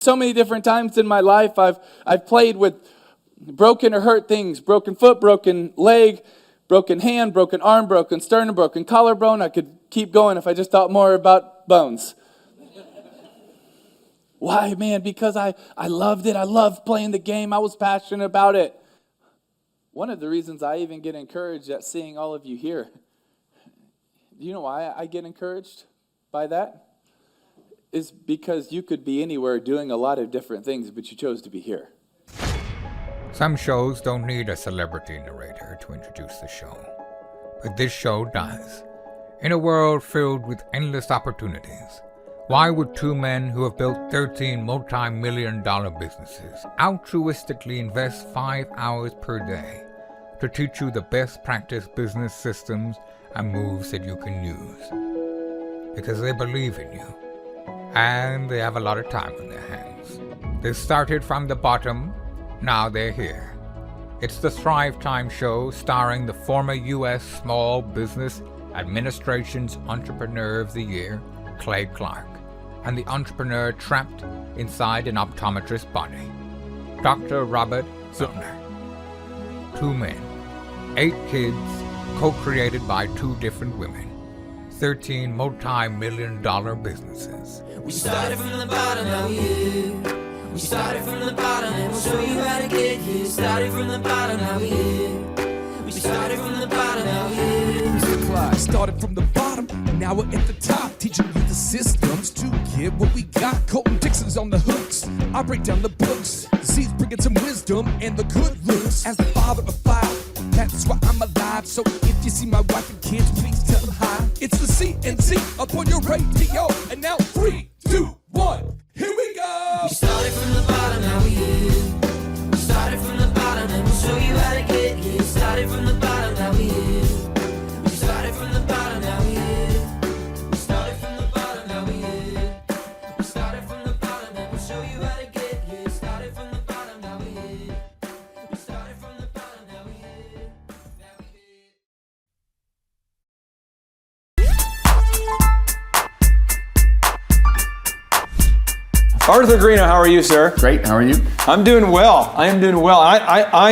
So many different times in my life, I've played with broken or hurt things, broken foot, broken leg, broken hand, broken arm, broken sternum, broken collarbone. I could keep going if I just thought more about bones. Why, man? Because I loved it. I loved playing the game. I was passionate about it. One of the reasons I even get encouraged at seeing all of you here. Do you know why I get encouraged by that? Is because you could be anywhere doing a lot of different things, but you chose to be here. Some shows don't need a celebrity narrator to introduce the show, but this show does. In a world filled with endless opportunities, why would two men who have built 13 multi-million-dollar businesses altruistically invest 5 hours per day to teach you the best practice business systems and moves that you can use? Because they believe in you. And they have a lot of time on their hands. They started from the bottom, now they're here. It's the Thrivetime show starring the former U.S. Small Business Administration's Entrepreneur of the Year, Clay Clark, and the entrepreneur trapped inside an optometrist's body, Dr. Robert Zuttner. 2 men, 8 kids, co-created by 2 different women. 13 multi-million-dollar businesses. We started from the bottom, now we here. We started from the bottom, and we'll show you how to get here. Started from the bottom, now we here. We started from the bottom, now we here. Mr. Clyde started from the bottom, and now we're at the top, teaching you the systems to get what we got. Colton Dixon's on the hooks. I break down the books. Z's bringing some wisdom and the good looks. As the father of 5, that's why I'm alive. So if you see my wife and kids, please tell them hi. It's the CNC up on your radio, and now 3, 2, 1, here we go. We started from the bottom, now we here. We started from the bottom, and we'll show you how to get here. Started from the bottom, now we here. We started from the bottom, now we here. We started from the bottom, now we here. We started from the bottom, and we'll show you how to get here. Started from the bottom, now we here. We started from the bottom, now we here. Now we here. Arthur Greeno, how are you, sir? Great. How are you? I'm doing well. I am doing well. I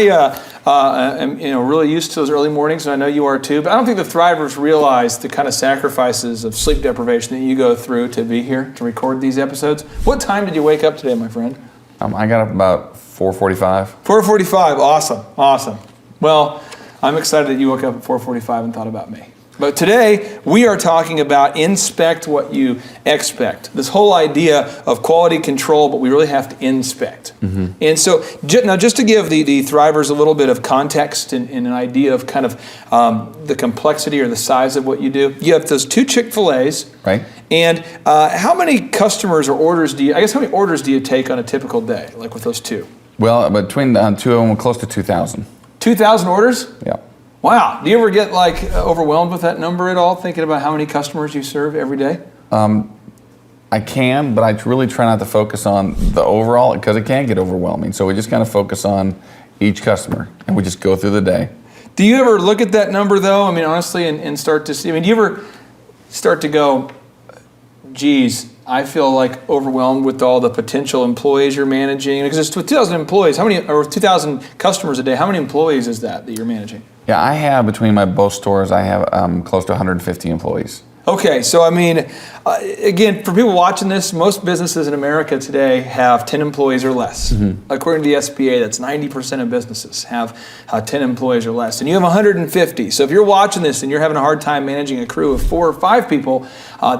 am really used to those early mornings, and I know you are too. But I don't think the Thrivers realize the kind of sacrifices of sleep deprivation that you go through to be here to record these episodes. What time did you wake up today, my friend? I got up about 4:45. 4:45. Awesome. Well, I'm excited that you woke up at 4:45 and thought about me. But today, we are talking about inspect what you expect. This whole idea of quality control, but we really have to inspect. Mm-hmm. And so, now just to give the Thrivers a little bit of context and an idea of kind of the complexity or the size of what you do, you have those 2 Chick-fil-A's. Right. And how many customers or orders how many orders do you take on a typical day, like with those 2? Well, between the 2 of them, we're close to 2,000. 2,000 orders? Yeah. Wow. Do you ever get overwhelmed with that number at all, thinking about how many customers you serve every day? I can, but I really try not to focus on the overall because it can get overwhelming. So we just kind of focus on each customer and we just go through the day. Do you ever look at that number though? I mean, honestly, and start to see, do you ever start to go, geez, I feel like overwhelmed with all the potential employees you're managing? Because it's with 2,000 employees, or 2,000 customers a day, how many employees is that you're managing? Yeah, I have, between my both stores, I have close to 150 employees. Okay, so I mean, again, for people watching this, most businesses in America today have 10 employees or less. Mm-hmm. According to the SBA, that's 90% of businesses have 10 employees or less. And you have 150. So if you're watching this and you're having a hard time managing a crew of 4 or 5 people,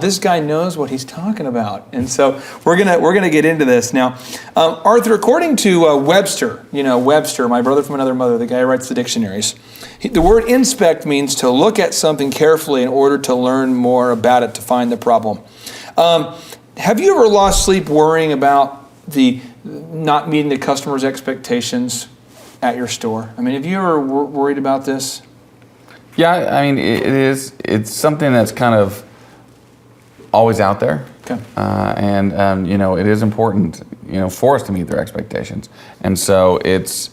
this guy knows what he's talking about. And so we're gonna get into this now. Arthur, according to Webster, Webster, my brother from another mother, the guy who writes the dictionaries, the word inspect means to look at something carefully in order to learn more about it, to find the problem. Have you ever lost sleep worrying about the not meeting the customer's expectations at your store? I mean, have you ever worried about this? Yeah, I mean, it's something that's kind of always out there. Okay. And it is important, for us to meet their expectations. And so it's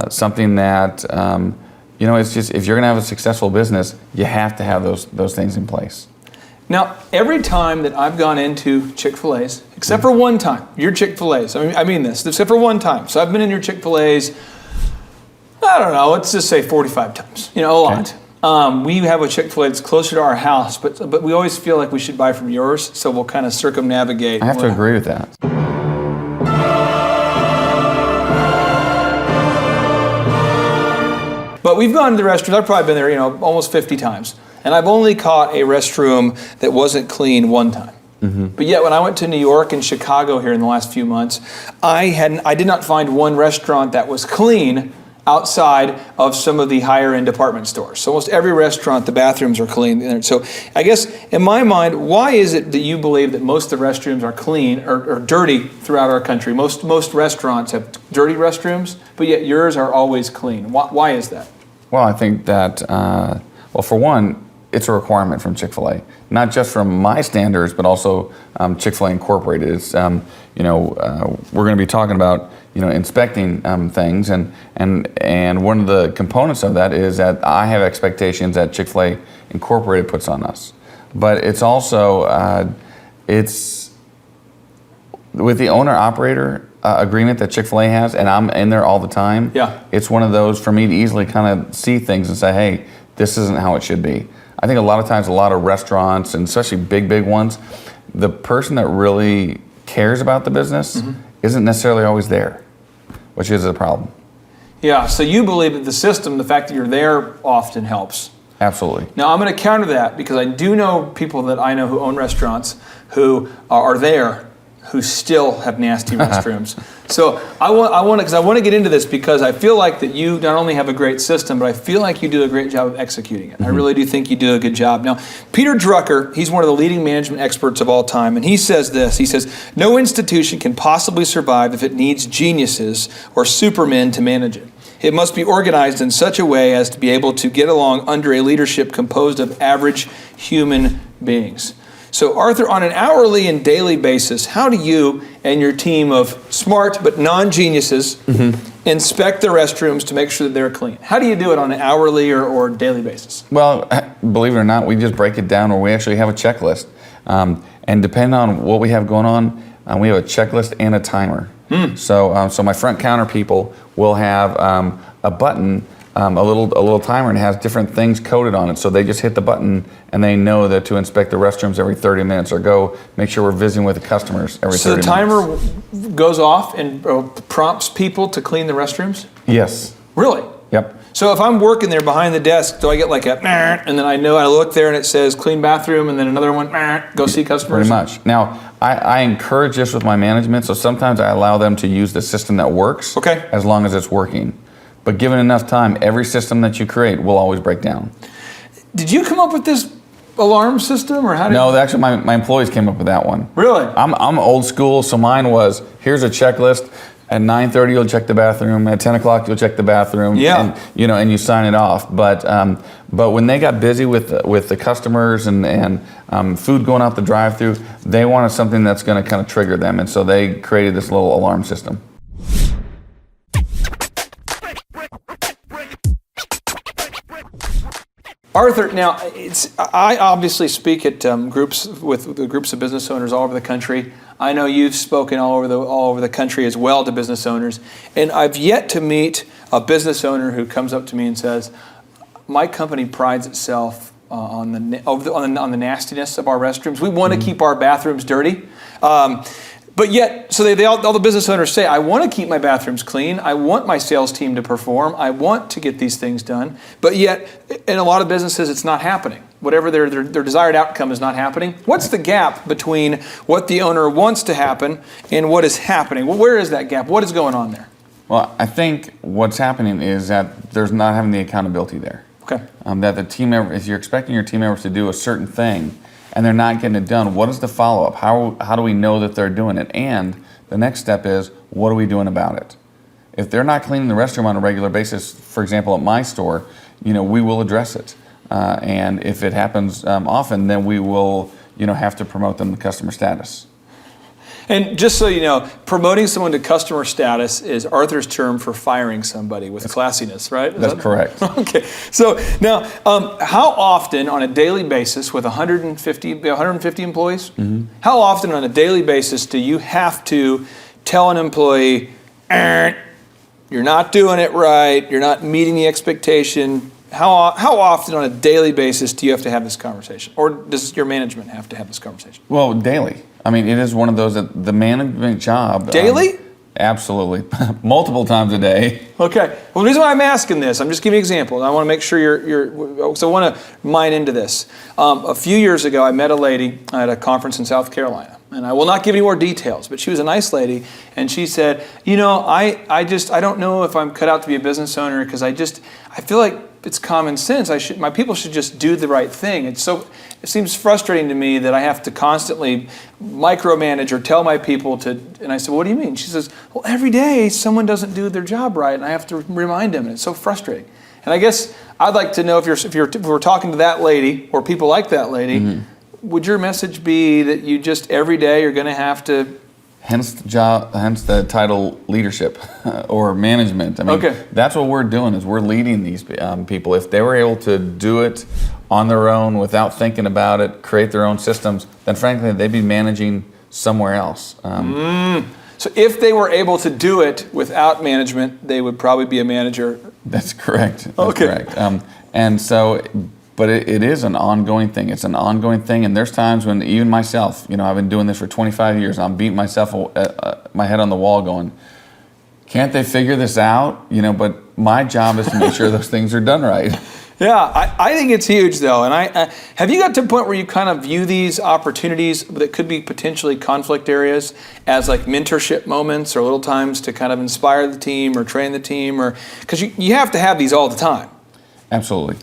something that, it's just, if you're going to have a successful business, you have to have those things in place. Now, every time that I've gone into Chick-fil-A's, except for one time, your Chick-fil-A's, I mean this, except for one time. So I've been in your Chick-fil-A's, I don't know, let's just say 45 times, a lot. We have a Chick-fil-A that's closer to our house, but we always feel like we should buy from yours, so we'll kind of circumnavigate. I have to agree with that. But we've gone to the restaurant, I've probably been there, almost 50 times. And I've only caught a restroom that wasn't clean one time. But yet when I went to New York and Chicago here in the last few months, I did not find one restaurant that was clean outside of some of the higher end department stores. So almost every restaurant, the bathrooms are clean. So I guess in my mind, why is it that you believe that most of the restrooms are clean or dirty throughout our country? Most restaurants have dirty restrooms, but yet yours are always clean. Why is that? Well, I think that, for one, it's a requirement from Chick-fil-A, not just from my standards, but also Chick-fil-A Incorporated. It's, we're going to be talking about, inspecting things, and one of the components of that is that I have expectations that Chick-fil-A Incorporated puts on us. But it's also, it's with the owner-operator agreement that Chick-fil-A has, and I'm in there all the time. Yeah. It's one of those for me to easily kind of see things and say, hey, this isn't how it should be. I think a lot of times, a lot of restaurants, and especially big ones, the person that really cares about the business isn't necessarily always there, which is a problem. Yeah, so you believe that the system, the fact that you're there often helps. Absolutely. Now I'm going to counter that because I do know people that I know who own restaurants who are there who still have nasty restrooms. So I want to get into this because I feel like that you not only have a great system, but I feel like you do a great job of executing it. I really do think you do a good job. Now, Peter Drucker, he's one of the leading management experts of all time, and he says this. He says, no institution can possibly survive if it needs geniuses or supermen to manage it. It must be organized in such a way as to be able to get along under a leadership composed of average human beings. So Arthur, on an hourly and daily basis, how do you and your team of smart but non-geniuses inspect the restrooms to make sure that they're clean? How do you do it on an hourly or daily basis? Well, Believe it or not, we just break it down, or we actually have a checklist. And depending on what we have going on, we have a checklist and a timer. So my front counter people will have a button, a little timer, and it has different things coded on it. So they just hit the button and they know that to inspect the restrooms every 30 minutes or go make sure we're visiting with the customers every 30 minutes. So the timer goes off and prompts people to clean the restrooms? Yes. Really? Yep. So if I'm working there behind the desk, do I get like a and then I look there and it says clean bathroom and then another one, go see customers? Pretty much. Now, I encourage this with my management, so sometimes I allow them to use the system that works as long as it's working. But given enough time, every system that you create will always break down. Did you come up with this alarm system, or how did? No, actually, my employees came up with that one. Really? I'm old school, so mine was, here's a checklist. At 9:30, you'll check the bathroom. At 10 o'clock, you'll check the bathroom. Yeah. And you sign it off. But when they got busy with the customers and food going out the drive-through, they wanted something that's going to kind of trigger them, and so they created this little alarm system. Arthur, now I obviously speak at groups with groups of business owners all over the country. I know you've spoken all over the country as well to business owners, and I've yet to meet a business owner who comes up to me and says, "My company prides itself on the nastiness of our restrooms. We want to keep our bathrooms dirty." But yet, so all the business owners say, I want to keep my bathrooms clean. I want my sales team to perform. I want to get these things done. But yet, in a lot of businesses, it's not happening. Whatever their desired outcome is not happening. What's the gap between what the owner wants to happen and what is happening? Well, where is that gap? What is going on there? Well, I think what's happening is that there's not having the accountability there. Okay. That the team member, if you're expecting your team members to do a certain thing, and they're not getting it done, what is the follow-up? How do we know that they're doing it? And the next step is, what are we doing about it? If they're not cleaning the restroom on a regular basis, for example, at my store, we will address it. And if it happens often, then we will, have to promote them to customer status. And just so you know, promoting someone to customer status is Arthur's term for firing somebody with classiness, right? That's correct. Okay. So now, how often on a daily basis with 150 employees, how often on a daily basis do you have to tell an employee, you're not doing it right, you're not meeting the expectation? How often on a daily basis do you have to have this conversation? Or does your management have to have this conversation? Well, daily. I mean, it is one of those that the management job. Daily? Absolutely. Multiple times a day. Okay. Well, the reason why I'm asking this, I'm just giving you an example. And I want to make sure so I want to mine into this. A few years ago, I met a lady at a conference in South Carolina. And I will not give any more details, but she was a nice lady. And she said, I don't know if I'm cut out to be a business owner because I feel like it's common sense. My people should just do the right thing. It seems frustrating to me that I have to constantly micromanage or tell my people to. And I said, well, what do you mean? She says, well, every day someone doesn't do their job right, and I have to remind them, and it's so frustrating. And I guess I'd like to know if we're talking to that lady or people like that lady, would your message be that you just every day you're going to have to? Hence the title leadership or management. I mean, That's what we're doing is we're leading these people. If they were able to do it on their own without thinking about it, create their own systems, then frankly, they'd be managing somewhere else. So if they were able to do it without management, they would probably be a manager. That's correct. Correct. And so, but it is an ongoing thing. It's an ongoing thing, and there's times when even myself, I've been doing this for 25 years, I'm beating myself my head on the wall going, can't they figure this out? But my job is to make sure those things are done right. Yeah, I think it's huge though. And I have you got to a point where you kind of view these opportunities that could be potentially conflict areas as like mentorship moments or little times to kind of inspire the team or train the team, or because you have to have these all the time. Absolutely.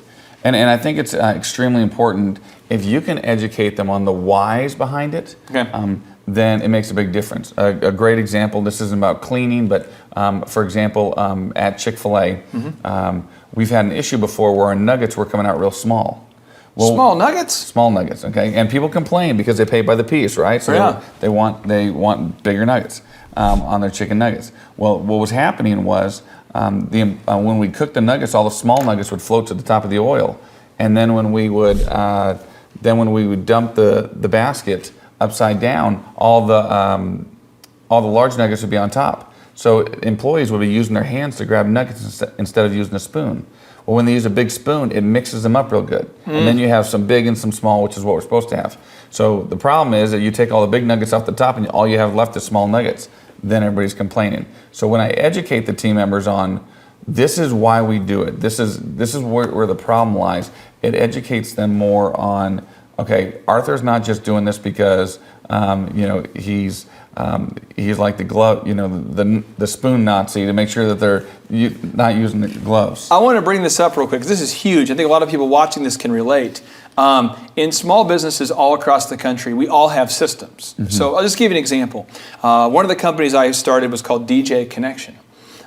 And I think it's extremely important if you can educate them on the whys behind it, then it makes a big difference. A great example, this isn't about cleaning, but for example, at Chick-fil-A, we've had an issue before where our nuggets were coming out real small. Well, small nuggets? Small nuggets, okay. And people complain because they pay by the piece, right? So they want bigger nuggets on their chicken nuggets. Well, what was happening was when we cooked the nuggets, all the small nuggets would float to the top of the oil, and then when we would dump the basket upside down, all the large nuggets would be on top. So employees would be using their hands to grab nuggets instead of using a spoon. Well, when they use a big spoon, it mixes them up real good, and then you have some big and some small, which is what we're supposed to have. So the problem is that you take all the big nuggets off the top, and all you have left is small nuggets. Then everybody's complaining. So when I educate the team members on this is why we do it, this is where the problem lies, it educates them more on, okay, Arthur's not just doing this because he's like the glove, the spoon Nazi to make sure that they're not using the gloves. I want to bring this up real quick because this is huge. I think a lot of people watching this can relate. In small businesses all across the country, we all have systems. So I'll just give you an example. One of the companies I started was called DJ Connection.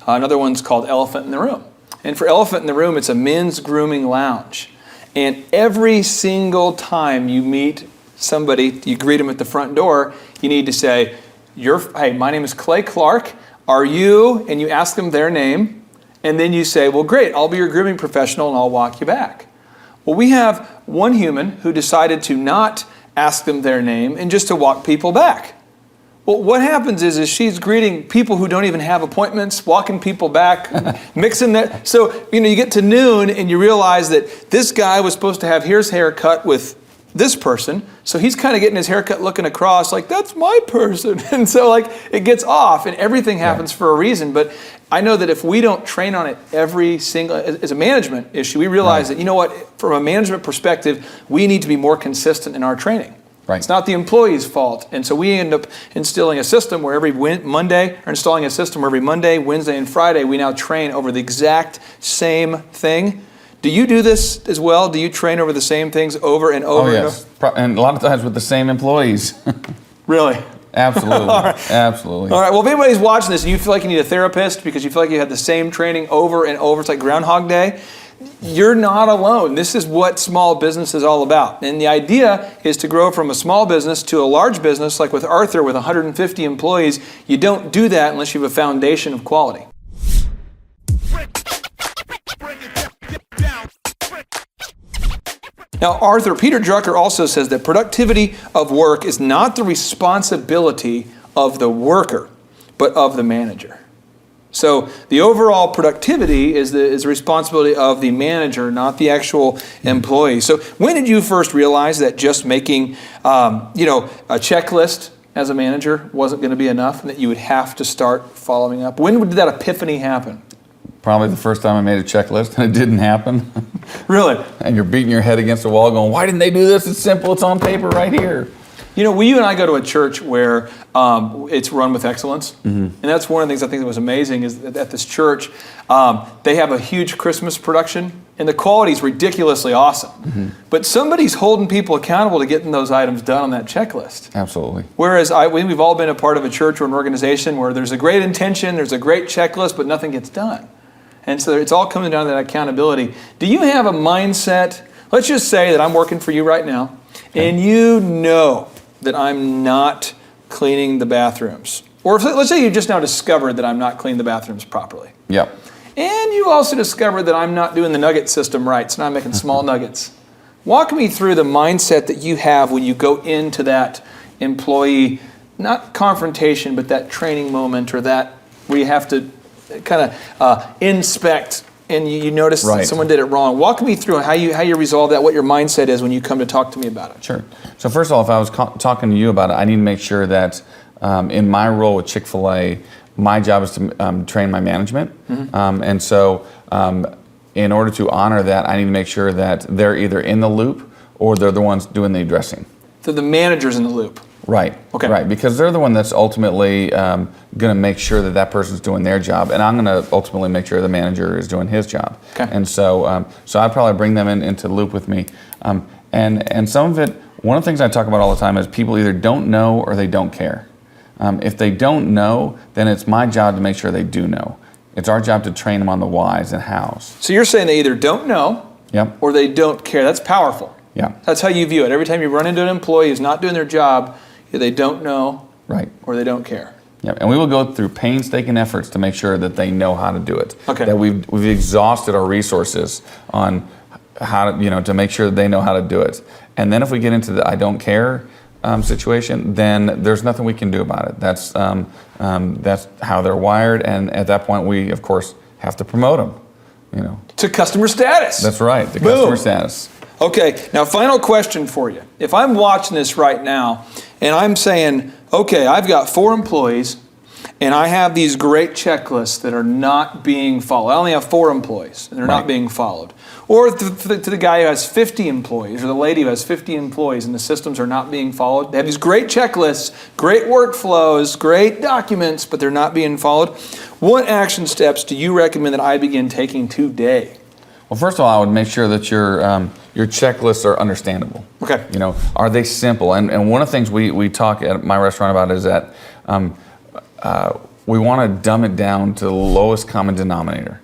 Another one's called Elephant in the Room. And for Elephant in the Room, it's a men's grooming lounge. And every single time you meet somebody, you greet them at the front door, you need to say, hey, my name is Clay Clark. Are you? And you ask them their name. And then you say, well, great, I'll be your grooming professional and I'll walk you back. Well, we have one human who decided to not ask them their name and just to walk people back. Well, what happens is she's greeting people who don't even have appointments, walking people back, mixing that. So, you get to noon and you realize that this guy was supposed to have his hair cut with this person. So he's kind of getting his haircut looking across like, that's my person. And so it gets off and everything happens for a reason. But I know that if we don't train on it every single, as a management issue, we realize that, from a management perspective, we need to be more consistent in our training. Right. It's not the employee's fault. And so we end up installing a system where every Monday, Wednesday, and Friday, we now train over the exact same thing. Do you do this as well? Do you train over the same things over and over? Oh, yes. And a lot of times with the same employees. Really? Absolutely. All right. Absolutely. All right. Well, if anybody's watching this and you feel like you need a therapist because you feel like you had the same training over and over, it's like Groundhog Day, you're not alone. This is what small business is all about. And the idea is to grow from a small business to a large business, like with Arthur with 150 employees. You don't do that unless you have a foundation of quality. Now, Peter Drucker also says that productivity of work is not the responsibility of the worker, but of the manager. So the overall productivity is the responsibility of the manager, not the actual employee. So when did you first realize that just making a checklist as a manager wasn't going to be enough and that you would have to start following up? When did that epiphany happen? Probably the first time I made a checklist and it didn't happen. Really? And you're beating your head against the wall going, why didn't they do this? It's simple. It's on paper right here. You know, you and I go to a church where it's run with excellence. Mm-hmm. And that's one of the things I think that was amazing is that at this church, they have a huge Christmas production and the quality is ridiculously awesome. Mm-hmm. But somebody's holding people accountable to getting those items done on that checklist. Absolutely. Whereas we've all been a part of a church or an organization where there's a great intention, there's a great checklist, but nothing gets done. And so it's all coming down to that accountability. Do you have a mindset? Let's just say that I'm working for you right now, and you know that I'm not cleaning the bathrooms. Or let's say you just now discovered that I'm not cleaning the bathrooms properly. Yep. And you also discovered that I'm not doing the nugget system right, so now I'm making small nuggets. Walk me through the mindset that you have when you go into that employee, not confrontation, but that training moment or that where you have to kind of inspect and you notice that someone did it wrong. Walk me through how you resolve that, what your mindset is when you come to talk to me about it. Sure. So first of all, if I was talking to you about it, I need to make sure that in my role with Chick-fil-A, my job is to train my management. Mm-hmm. And so in order to honor that, I need to make sure that they're either in the loop or they're the ones doing the addressing. So the manager's in the loop. Right. Okay. Right, because they're the one that's ultimately going to make sure that that person's doing their job, and I'm going to ultimately make sure the manager is doing his job. Okay. And so, I'd probably bring them into the loop with me, and some of it. One of the things I talk about all the time is people either don't know or they don't care. If they don't know, then it's my job to make sure they do know. It's our job to train them on the whys and hows. So you're saying they either don't know, or they don't care. That's powerful. Yeah. That's how you view it. Every time you run into an employee who's not doing their job, they don't know, or they don't care. Yeah, and we will go through painstaking efforts to make sure that they know how to do it. Okay. That we've exhausted our resources on how to, to make sure that they know how to do it. And then if we get into the I don't care situation, then there's nothing we can do about it. That's how they're wired, and at that point we, of course, have to promote them. To customer status. That's right, to customer status. Okay, now final question for you. If I'm watching this right now and I'm saying, okay, I've got 4 employees and I have these great checklists that are not being followed. I only have 4 employees and they're not being followed. Or to the guy who has 50 employees or the lady who has 50 employees and the systems are not being followed. They have these great checklists, great workflows, great documents, but they're not being followed. What action steps do you recommend that I begin taking today? Well, first of all, I would make sure that your checklists are understandable. Okay. Are they simple? And one of the things we talk at my restaurant about is that we want to dumb it down to the lowest common denominator.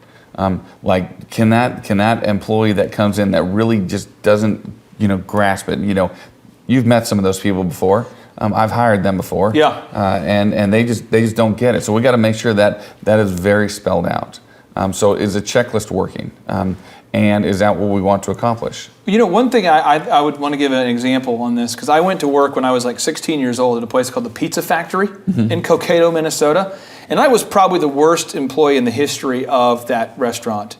Like, can that employee that comes in that really just doesn't, grasp it? You've met some of those people before. I've hired them before. Yeah. And they just don't get it. So we got to make sure that is very spelled out. So is the checklist working? And is that what we want to accomplish? One thing I would want to give an example on this, because I went to work when I was like 16 years old at a place called the Pizza Factory in Cokato, Minnesota. And I was probably the worst employee in the history of that restaurant.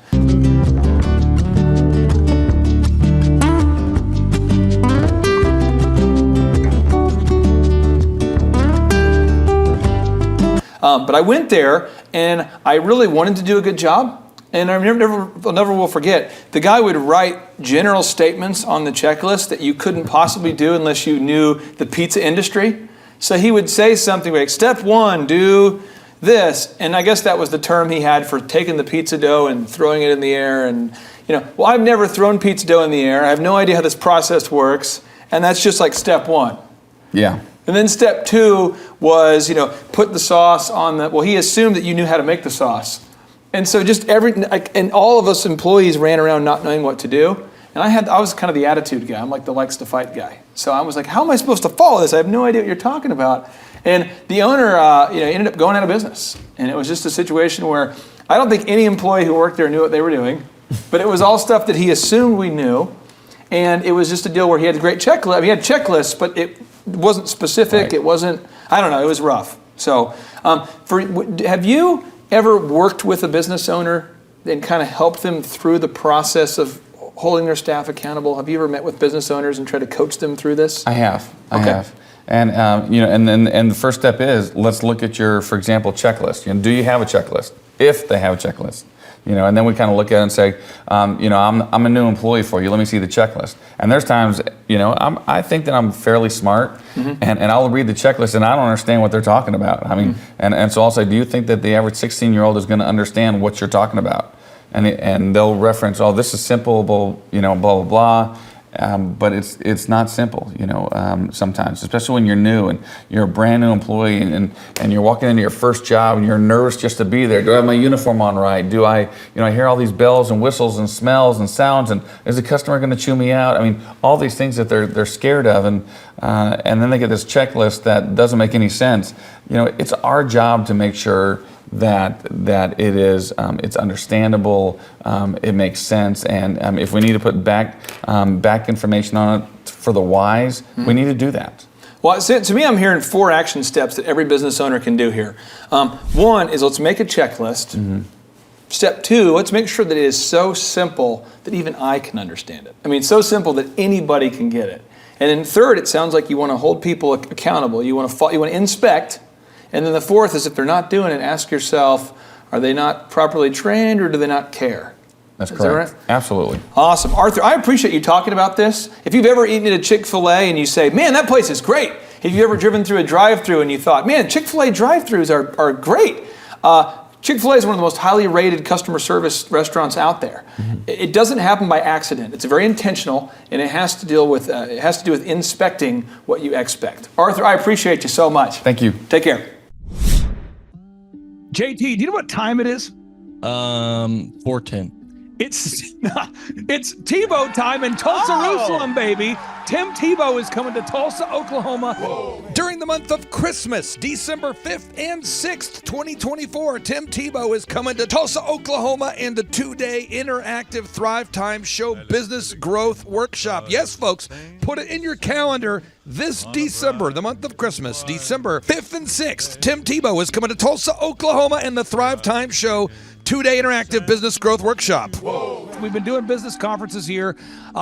But I went there and I really wanted to do a good job. And I never will forget, the guy would write general statements on the checklist that you couldn't possibly do unless you knew the pizza industry. So he would say something like, step 1, do this. And I guess that was the term he had for taking the pizza dough and throwing it in the air. And, well, I've never thrown pizza dough in the air. I have no idea how this process works. And that's just like step 1. Yeah. And then step 2 was, put the sauce on well, he assumed that you knew how to make the sauce. And so just and all of us employees ran around not knowing what to do. And I was kind of the attitude guy. I'm like the likes to fight guy. So I was like, how am I supposed to follow this? I have no idea what you're talking about. And the owner, ended up going out of business. And it was just a situation where I don't think any employee who worked there knew what they were doing, but it was all stuff that he assumed we knew. And it was just a deal where he had a great checklist. I mean, he had checklists, but it wasn't specific. Right. It wasn't, I don't know, it was rough. So have you ever worked with a business owner and kind of helped them through the process of holding their staff accountable? Have you ever met with business owners and tried to coach them through this? I have. Okay. And and the first step is, let's look at your, for example, checklist. Do you have a checklist? If they have a checklist, and then we kind of look at it and say, I'm a new employee for you. Let me see the checklist. And there's times, I think that I'm fairly smart, and I'll read the checklist and I don't understand what they're talking about. I mean, and so I'll say, do you think that the average 16-year-old is going to understand what you're talking about? And they'll reference, oh, this is simple, blah, blah, blah. But it's not simple, sometimes, especially when you're new and you're a brand new employee and you're walking into your first job and you're nervous just to be there. Do I have my uniform on right? Do I hear all these bells and whistles and smells and sounds, and is the customer going to chew me out? I mean, all these things that they're scared of, and then they get this checklist that doesn't make any sense. It's our job to make sure that it is it's understandable, it makes sense, and if we need to put back information on it for the whys, we need to do that. Well, to me, I'm hearing 4 action steps that every business owner can do here. One is, let's make a checklist. Step 2, let's make sure that it is so simple that even I can understand it. I mean, so simple that anybody can get it. And then third, it sounds like you want to hold people accountable. You want to inspect. And then the 4th is, if they're not doing it, ask yourself, are they not properly trained or do they not care? That's Is correct. that right? Absolutely. Awesome. Arthur, I appreciate you talking about this. If you've ever eaten at a Chick-fil-A and you say, man, that place is great. Have you ever driven through a drive-thru and you thought, man, Chick-fil-A drive-thrus are great. Chick-fil-A is one of the most highly rated customer service restaurants out there. It doesn't happen by accident. It's very intentional, and it has to do with inspecting what you expect. Arthur, I appreciate you so much. Thank you. Take care. JT, do you know what time it is? 4:10. It's Tebow time in Tulsa, Jerusalem, baby. Tim Tebow is coming to Tulsa, Oklahoma. During the month of Christmas, December 5th and 6th, 2024, Tim Tebow is coming to Tulsa, Oklahoma in the 2-day interactive Thrivetime Show Business Growth Workshop. Yes, folks, put it in your calendar. This December, the month of Christmas, December 5th and 6th, Tim Tebow is coming to Tulsa, Oklahoma in the Thrivetime Show 2-day interactive business growth workshop. We've been doing business conferences here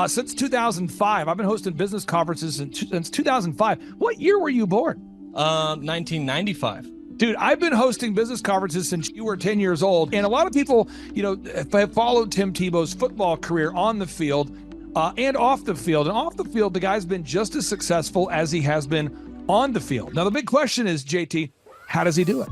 since 2005. I've been hosting business conferences since 2005. What year were you born? 1995. Dude, I've been hosting business conferences since you were 10 years old. And a lot of people, have followed Tim Tebow's football career on the field and off the field. And off the field, the guy's been just as successful as he has been on the field. Now, the big question is, JT, how does he do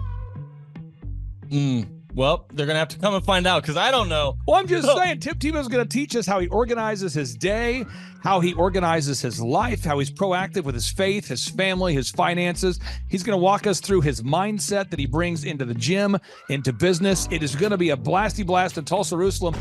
it? Well, they're going to have to come and find out because I don't know. Well, I'm just saying, Tim Tebow's going to teach us how he organizes his day, how he organizes his life, how he's proactive with his faith, his family, his finances. He's going to walk us through his mindset that he brings into the gym, into business. It is going to be a blasty blast in Tulsa, Jerusalem.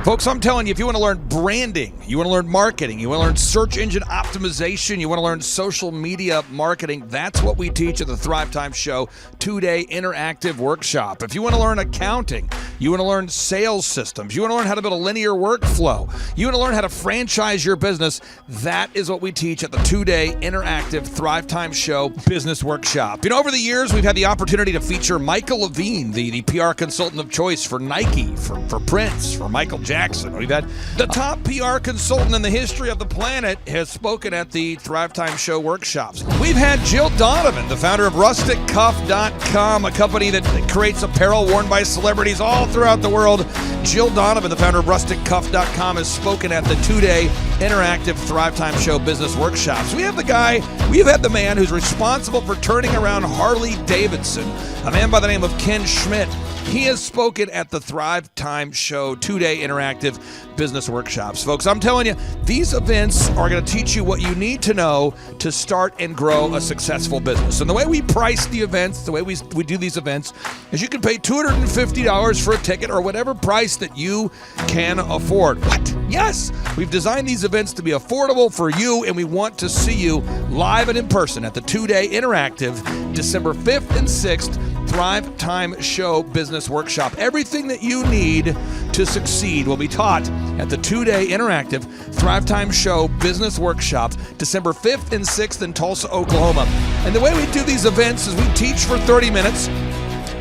Folks, I'm telling you, if you want to learn branding, you want to learn marketing, you want to learn search engine optimization, you want to learn social media marketing, that's what we teach at the Thrivetime Show 2-day interactive workshop. If you want to learn accounting, you want to learn sales systems, you want to learn how to build a linear workflow, you want to learn how to franchise your business, that is what we teach at the 2-day interactive Thrivetime Show business workshop. Over the years, we've had the opportunity to feature Michael Levine, the PR consultant of choice for Nike, for Prince, for Michael Jackson. We've had the top PR consultant in the history of the planet has spoken at the Thrivetime Show workshops. We've had Jill Donovan, the founder of RusticCuff.com, a company that creates apparel worn by celebrities all throughout the world. Jill Donovan, the founder of RusticCuff.com, has spoken at the 2-day interactive Thrivetime Show business workshops. We have the man who's responsible for turning around Harley Davidson, a man by the name of Ken Schmidt. He has spoken at the Thrivetime Show 2-day interactive business workshops. Folks, I'm telling you, these events are going to teach you what you need to know to start and grow a successful business. And the way we price the events, the way we do these events, is you can pay $299 $250 for a ticket or whatever price that you can afford. What? Yes, we've designed these events to be affordable for you, and we want to see you live and in person at the 2-day interactive December 5th and 6th Thrivetime Show Business Workshop. Everything that you need to succeed will be taught at the 2-day interactive Thrivetime Show Business Workshop, December 5th and 6th in Tulsa, Oklahoma. And the way we do these events is we teach for 30 minutes,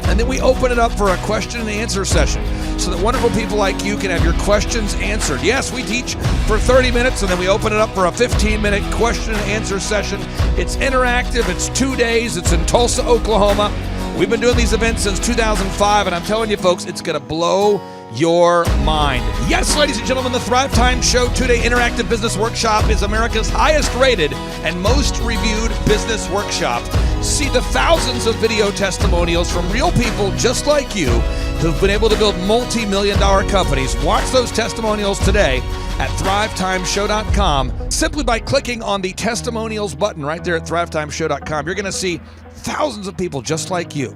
and then we open it up for a question and answer session so that wonderful people like you can have your questions answered. Yes, we teach for 30 minutes, and then we open it up for a 15-minute question and answer session. It's interactive. It's 2 days. It's in Tulsa, Oklahoma. We've been doing these events since 2005, and I'm telling you, folks, it's going to blow your mind. Yes, ladies and gentlemen, the Thrivetime Show 2-day interactive business workshop is America's highest rated and most reviewed business workshop. See the thousands of video testimonials from real people just like you who've been able to build multi-million-dollar companies. Watch those testimonials today at thrivetimeshow.com. Simply by clicking on the testimonials button right there at thrivetimeshow.com, you're going to see thousands of people just like you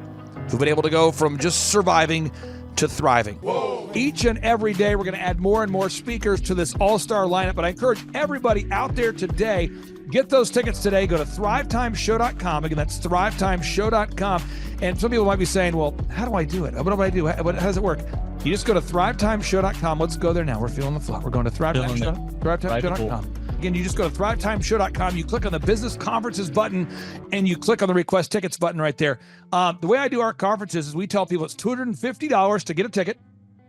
who've been able to go from just surviving to thriving. Whoa. Each and every day, we're going to add more and more speakers to this all-star lineup, but I encourage everybody out there today, get those tickets today. Go to thrivetimeshow.com. Again, that's thrivetimeshow.com. And some people might be saying, well, how do I do it? What do I do? How does it work? You just go to thrivetimeshow.com. Let's go there now. We're feeling the flow. We're going to thrivetimeshow.com. Again, you just go to thrivetimeshow.com. You click on the business conferences button, and you click on the request tickets button right there. The way I do our conferences is we tell people it's $250 to get a ticket.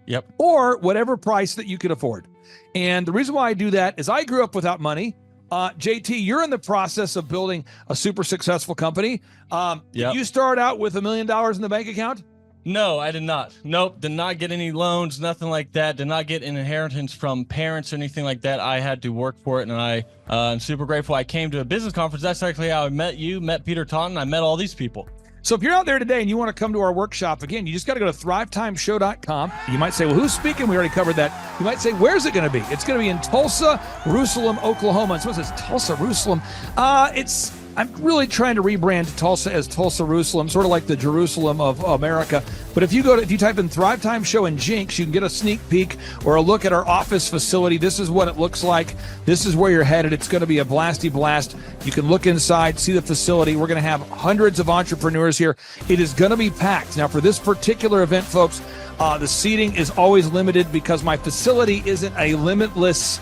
Yep. Or whatever price that you can afford. And the reason why I do that is I grew up without money. JT, you're in the process of building a super successful company. Did you start out with $1 million in the bank account? No, I did not. Nope, did not get any loans, nothing like that. Did not get an inheritance from parents or anything like that. I had to work for it, and I'm super grateful. I came to a business conference. That's actually how I met you, met Peter Taunton. I met all these people. So if you're out there today and you want to come to our workshop, again, you just got to go to thrivetimeshow.com. You might say, well, who's speaking? We already covered that. You might say, where's it going to be? It's going to be in Tulsa, Jerusalem, Oklahoma. And someone says, Tulsa, Jerusalem. I'm really trying to rebrand Tulsa as Tulsa, Jerusalem, sort of like the Jerusalem of America. But if you type in Thrivetime Show and Jinx, you can get a sneak peek or a look at our office facility. This is what it looks like. This is where you're headed. It's going to be a blasty blast. You can look inside, see the facility. We're going to have hundreds of entrepreneurs here. It is going to be packed. Now, for this particular event, folks, the seating is always limited because my facility isn't a limitless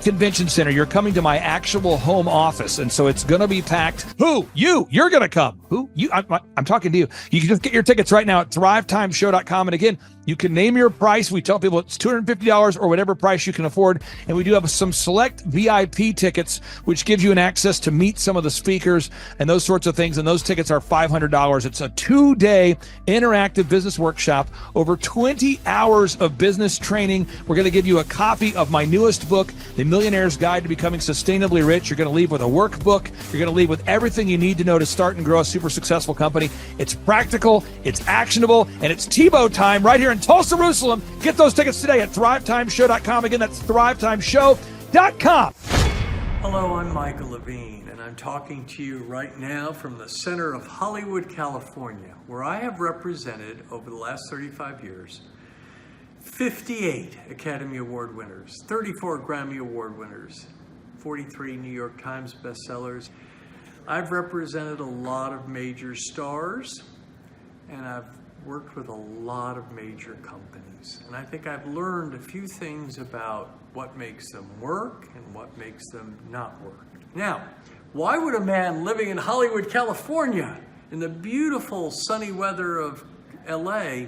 convention center. You're coming to my actual home office, and so it's going to be packed. Who? You're going to come. Who? You? I'm talking to you. You can just get your tickets right now at thrivetimeshow.com. And again, you can name your price. We tell people it's $250 or whatever price you can afford. And we do have some select VIP tickets, which gives you an access to meet some of the speakers and those sorts of things. And those tickets are $500. It's a 2-day interactive business workshop, over 20 hours of business training. We're going to give you a copy of my newest book, The Millionaire's Guide to Becoming Sustainably Rich. You're going to leave with a workbook. You're going to leave with everything you need to know to start and grow a super successful company. It's practical, it's actionable, and it's Tebow time right here in Tulsa, Jerusalem. Get those tickets today at thrivetimeshow.com. Again, that's thrivetimeshow.com. Hello, I'm Michael Levine, and I'm talking to you right now from the center of Hollywood, California, where I have represented over the last 35 years 58 Academy Award winners, 34 Grammy Award winners, 43 New York Times bestsellers. I've represented a lot of major stars, and I've worked with a lot of major companies. And I think I've learned a few things about what makes them work and what makes them not work. Now, why would a man living in Hollywood, California, in the beautiful sunny weather of LA,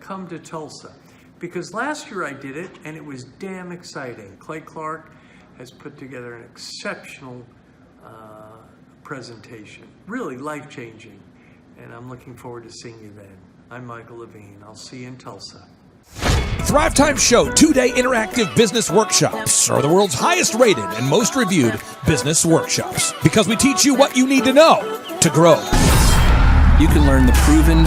come to Tulsa? Because last year I did it, and it was damn exciting. Clay Clark has put together an exceptional presentation, really life-changing, and I'm looking forward to seeing you then. I'm Michael Levine. I'll see you in Tulsa. Thrivetime Show 2-day interactive business workshops are the world's highest rated and most reviewed business workshops because we teach you what you need to know to grow. You can learn the proven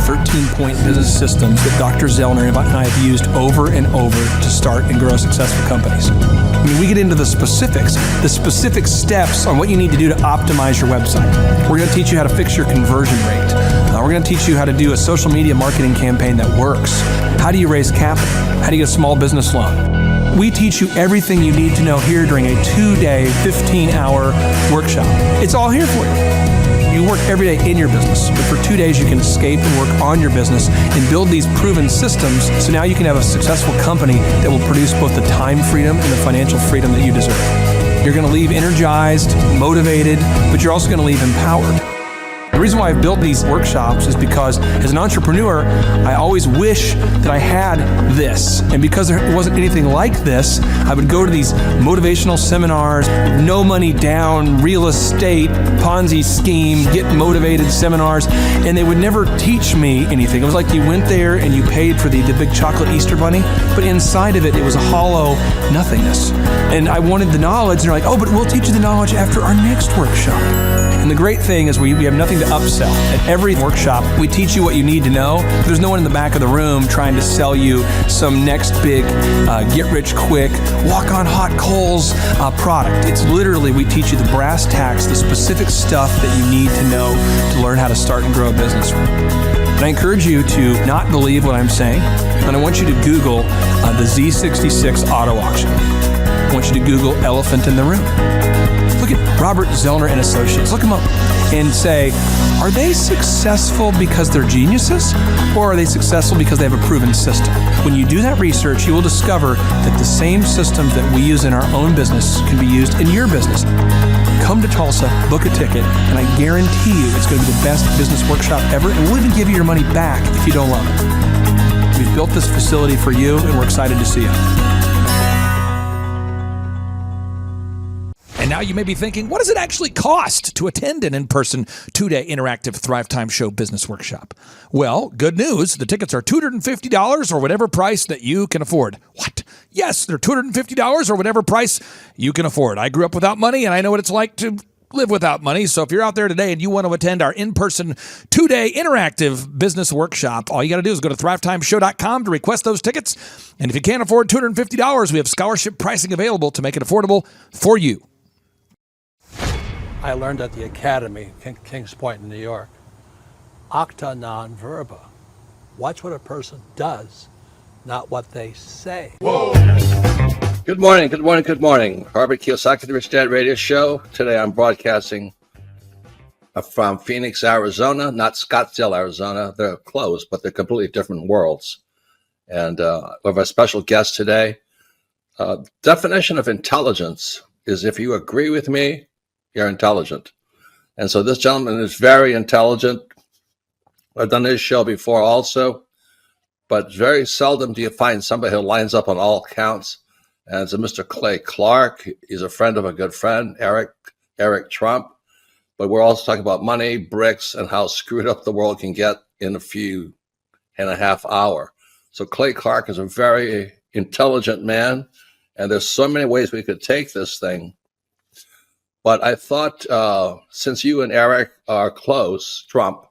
13-point business systems that Dr. Zellner and I have used over and over to start and grow successful companies. I mean, we get into the specific steps on what you need to do to optimize your website. We're going to teach you how to fix your conversion rate. We're we're going to teach you how to do a social media marketing campaign that works. How do you raise capital? How do you get a small business loan? We teach you everything you need to know here during a 2-day, 15-hour workshop. It's all here for you. You work every day in your business, but for 2 days you can escape and work on your business and build these proven systems so now you can have a successful company that will produce both the time freedom and the financial freedom that you deserve. You're going to leave energized, motivated, but you're also going to leave empowered. The reason why I've built these workshops is because as an entrepreneur, I always wish that I had this. And because there wasn't anything like this, I would go to these motivational seminars, no money down, real estate, Ponzi scheme, get motivated seminars, and they would never teach me anything. It was like you went there and you paid for the big chocolate Easter bunny, but inside of it, it was a hollow nothingness. And I wanted the knowledge, and they're like, oh, but we'll teach you the knowledge after our next workshop. And the great thing is we have nothing to upsell. At every workshop, we teach you what you need to know. There's no one in the back of the room trying to sell you some next big get-rich-quick, walk-on-hot-coals product. It's literally, we teach you the brass tacks, the specific stuff that you need to know to learn how to start and grow a business. And I encourage you to not believe what I'm saying, and I want you to Google the Z66 auto auction. I want you to Google elephant in the room. Look at Robert Zellner and Associates. Look them up and say, are they successful because they're geniuses, or are they successful because they have a proven system? When you do that research, you will discover that the same systems that we use in our own business can be used in your business. Come to Tulsa, book a ticket, and I guarantee you it's going to be the best business workshop ever, and we'll even give you your money back if you don't love it. We've built this facility for you, and we're excited to see you. And now you may be thinking, what does it actually cost to attend an in-person 2-day interactive Thrivetime Show business workshop? Well, good news. The tickets are $250 or whatever price that you can afford. What? Yes, they're $250 or whatever price you can afford. I grew up without money, and I know what it's like to live without money. So if you're out there today and you want to attend our in-person 2-day interactive business workshop, all you got to do is go to thrivetimeshow.com to request those tickets. And if you can't afford $250, we have scholarship pricing available to make it affordable for you. I learned at the Academy, Kings Point in New York. Acta non verba. Watch what a person does, not what they say. Whoa. Good morning, good morning, good morning. Robert Kiyosaki, the Rich Dad Radio Show. Today I'm broadcasting from Phoenix, Arizona, not Scottsdale, Arizona. They're close, but they're completely different worlds. And we have a special guest today. Definition of intelligence is if you agree with me, you're intelligent. And so this gentleman is very intelligent. I've done his show before also, but very seldom do you find somebody who lines up on all counts. And it's a Mr. Clay Clark. He's a friend of a good friend, Eric Trump. But we're also talking about money, bricks, and how screwed up the world can get in a few and a half hour. So Clay Clark is a very intelligent man, and there's so many ways we could take this thing. But I thought, since you and Eric are close, Trump,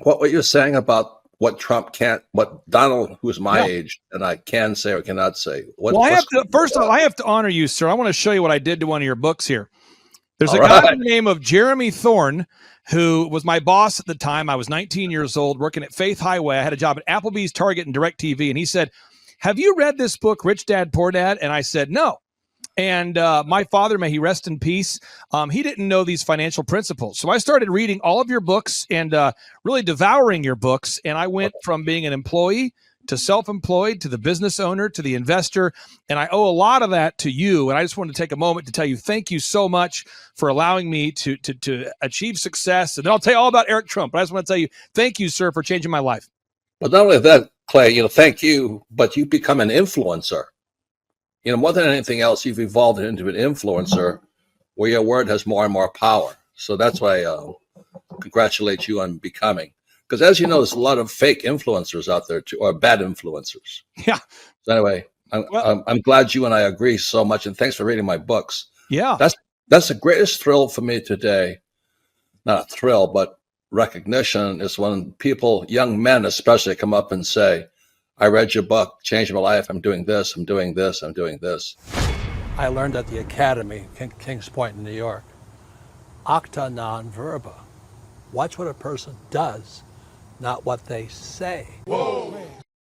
what were you saying about what Trump can't, what Donald, who's my age, and I can say or cannot say? First of all, I have to honor you, sir. I want to show you what I did to one of your books here. There's a guy by the name of Jeremy Thorne, who was my boss at the time. I was 19 years old, working at Faith Highway. I had a job at Applebee's, Target, and DirecTV. And he said, have you read this book, Rich Dad, Poor Dad? And I said, no. And my father, may he rest in peace, he didn't know these financial principles. So I started reading all of your books and really devouring your books. And I went from being an employee to self-employed, to the business owner, to the investor. And I owe a lot of that to you. And I just wanted to take a moment to tell you, thank you so much for allowing me to achieve success. And then I'll tell you all about Eric Trump. But I just want to tell you, thank you, sir, for changing my life. But not only that, Clay, thank you, but you become an influencer. More than anything else, you've evolved into an influencer where your word has more and more power. So that's why I congratulate you on becoming. Because as you know, there's a lot of fake influencers out there, too, or bad influencers. Yeah. So anyway, I'm glad you and I agree so much. And thanks for reading my books. Yeah. That's the greatest thrill for me today. Not a thrill, but recognition is when people, young men especially, come up and say, I read your book, changed my life. I'm doing this, I'm doing this, I'm doing this. I learned at the Academy, Kings Point in New York. Acta non verba. Watch what a person does, not what they say.